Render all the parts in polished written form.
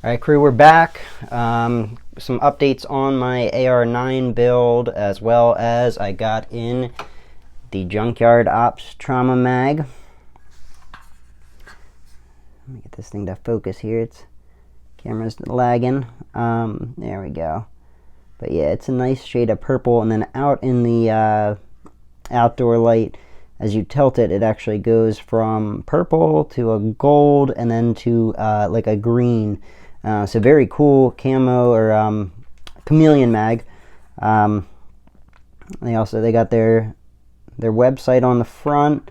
All right, crew, we're back. Some updates on my AR9 build, as well as I got in the Junkyard Ops Trauma Mag. Let me get this thing to focus here. It's camera's lagging. There we go. But yeah, it's a nice shade of purple, and then out in the outdoor light, as you tilt it, it actually goes from purple to a gold and then to like a green. So very cool camo or chameleon mag. They got their website on the front,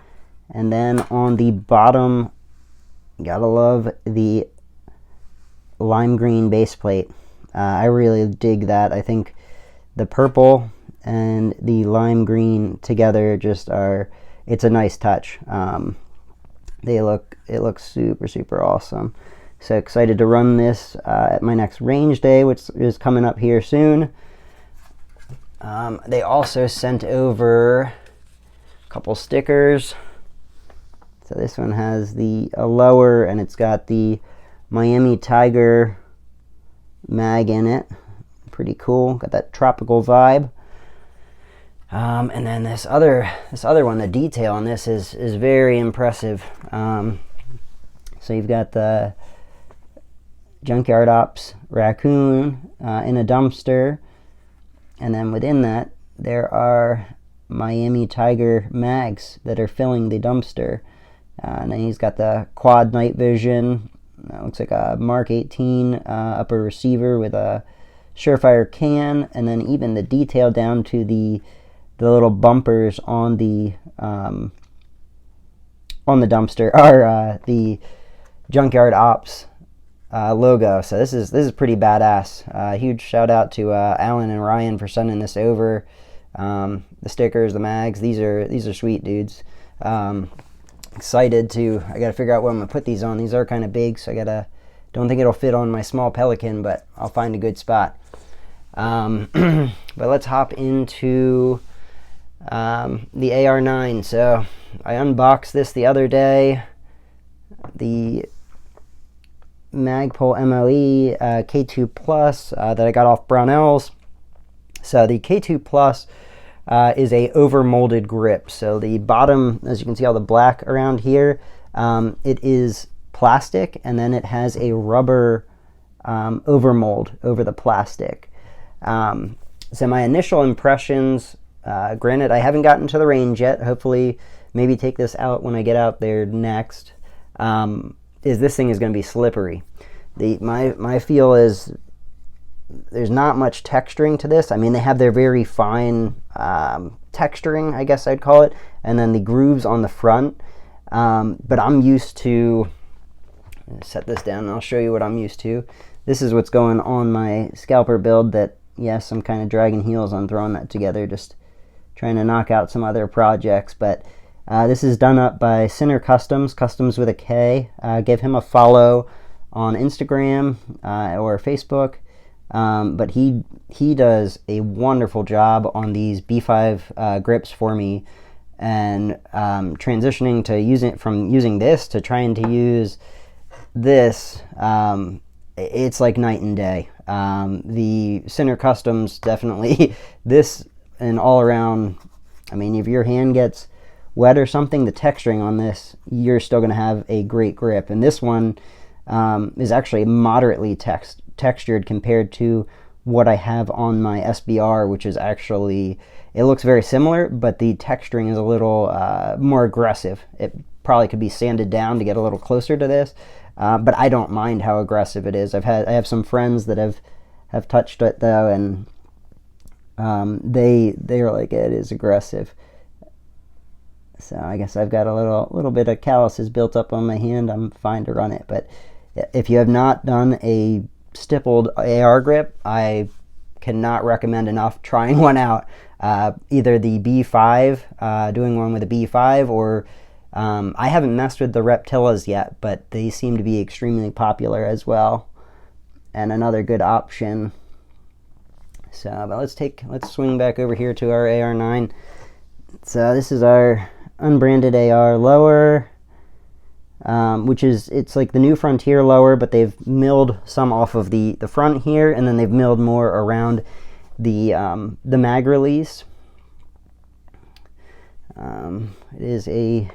and then on the bottom, gotta love the lime green base plate. I really dig that. I think the purple and the lime green together just are, it's a nice touch. It looks super awesome. So excited to run this at my next range day, which is coming up here soon. They also sent over a couple stickers. So this one has a lower, and it's got the Miami Tiger mag in it. Pretty cool. Got that tropical vibe. And then this other one, the detail on this is very impressive. So you've got the Junkyard Ops raccoon in a dumpster, and then within that there are Miami Tiger mags that are filling the dumpster. And then he's got the quad night vision. Looks like a Mark 18 upper receiver with a Surefire can, and then even the detail down to the little bumpers on the dumpster are the Junkyard Ops logo. So this is pretty badass. Huge shout out to Alan and Ryan for sending this over. The stickers, the mags, these are sweet dudes. Excited to, I gotta figure out what I'm gonna put these on. These are kind of big, so don't think it'll fit on my small Pelican, but I'll find a good spot. But let's hop into the AR9. So I unboxed this the other day, the Magpul MOE K2 Plus that I got off Brownells. So the K2 Plus is a overmolded grip. So the bottom, as you can see all the black around here, it is plastic, and then it has a rubber overmold over the plastic. So my initial impressions, granted I haven't gotten to the range yet, hopefully maybe take this out when I get out there next, is this thing is going to be slippery. My feel is there's not much texturing to this. I mean, they have their very fine texturing, I guess I'd call it, and then the grooves on the front. But I'm used to, set this down and I'll show you what I'm used to. This is what's going on my scalper build that, yes, I'm kind of dragging heels on throwing that together, just trying to knock out some other projects. But this is done up by Sinner Customs with a K. Give him a follow on Instagram or Facebook. But he does a wonderful job on these B5 grips for me, and transitioning to using this to trying to use this, it's like night and day. The Sinner Customs definitely this and all around. I mean, if your hand gets wet or something, the texturing on this, you're still going to have a great grip. And this one is actually moderately textured compared to what I have on my SBR, which is actually, it looks very similar, but the texturing is a little more aggressive. It probably could be sanded down to get a little closer to this, but I don't mind how aggressive it is. I have some friends that have touched it though, and they're like, it is aggressive. So I guess I've got a little bit of calluses built up on my hand. I'm fine to run it. But if you have not done a stippled AR grip, I cannot recommend enough trying one out. Either the B5, doing one with a B5, or I haven't messed with the Reptilas yet, but they seem to be extremely popular as well, and another good option. So, but let's swing back over here to our AR9. So this is our unbranded AR lower. which is, it's like the new Frontier lower, but they've milled some off of the front here, and then they've milled more around the mag release. It is a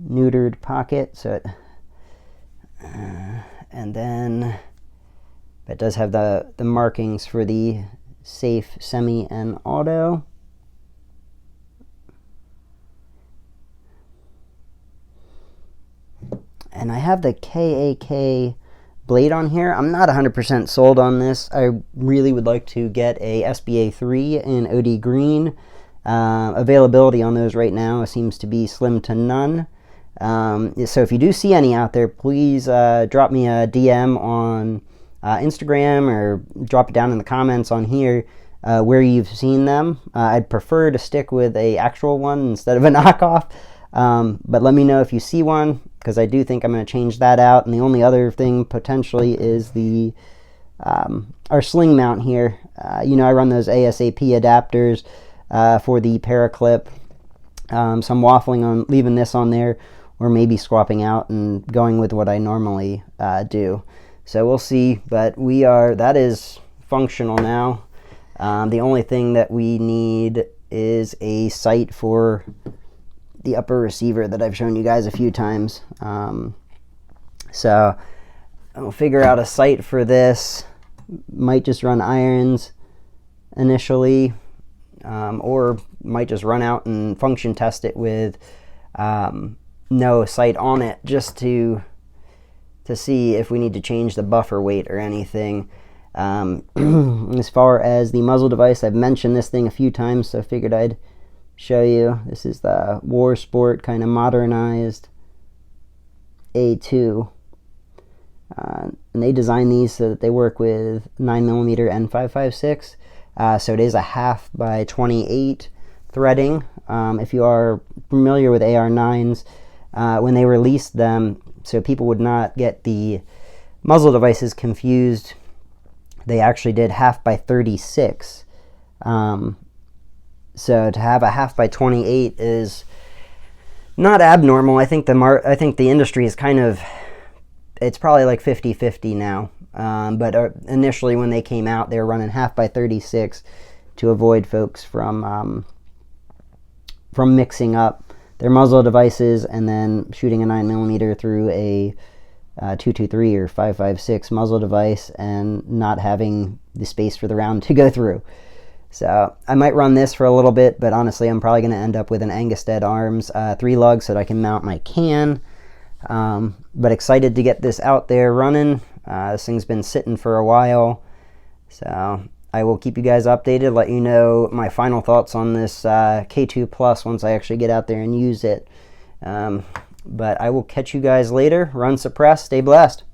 neutered pocket, so it, and then it does have the markings for the safe, semi, and auto. And I have the KAK blade on here. I'm not 100% sold on this. I really would like to get a SBA 3 in OD green. Availability on those right now seems to be slim to none. So if you do see any out there, please drop me a DM on Instagram, or drop it down in the comments on here where you've seen them. I'd prefer to stick with a actual one instead of a knockoff. But let me know if you see one, because I do think I'm going to change that out. And the only other thing potentially is the our Sling Mount here. You know, I run those ASAP adapters for the paraclip. So I'm waffling on leaving this on there, or maybe swapping out and going with what I normally do. So we'll see, but that is functional now. The only thing that we need is a sight for the upper receiver that I've shown you guys a few times. So I'll figure out a sight for this. Might just run irons initially, or might just run out and function test it with no sight on it, just to see if we need to change the buffer weight or anything. As far as the muzzle device, I've mentioned this thing a few times, so I figured I'd show you. This is the War Sport kind of modernized A2. And they designed these so that they work with 9mm and 5.56. So it is a 1/2 by 28 threading. If you are familiar with AR9s, when they released them, so people would not get the muzzle devices confused, they actually did 1/2 by 36. So to have a 1/2 by 28 is not abnormal. I think the industry is kind of, it's probably like 50-50 now. But initially when they came out, they were running 1/2 by 36 to avoid folks from mixing up their muzzle devices and then shooting a 9mm through a 223 or 5.56 muzzle device and not having the space for the round to go through. So I might run this for a little bit, but honestly I'm probably going to end up with an Angusted Arms 3-lug so that I can mount my can. But excited to get this out there running. This thing's been sitting for a while, so I will keep you guys updated, let you know my final thoughts on this K2 Plus once I actually get out there and use it. But I will catch you guys later. Run suppressed, stay blessed.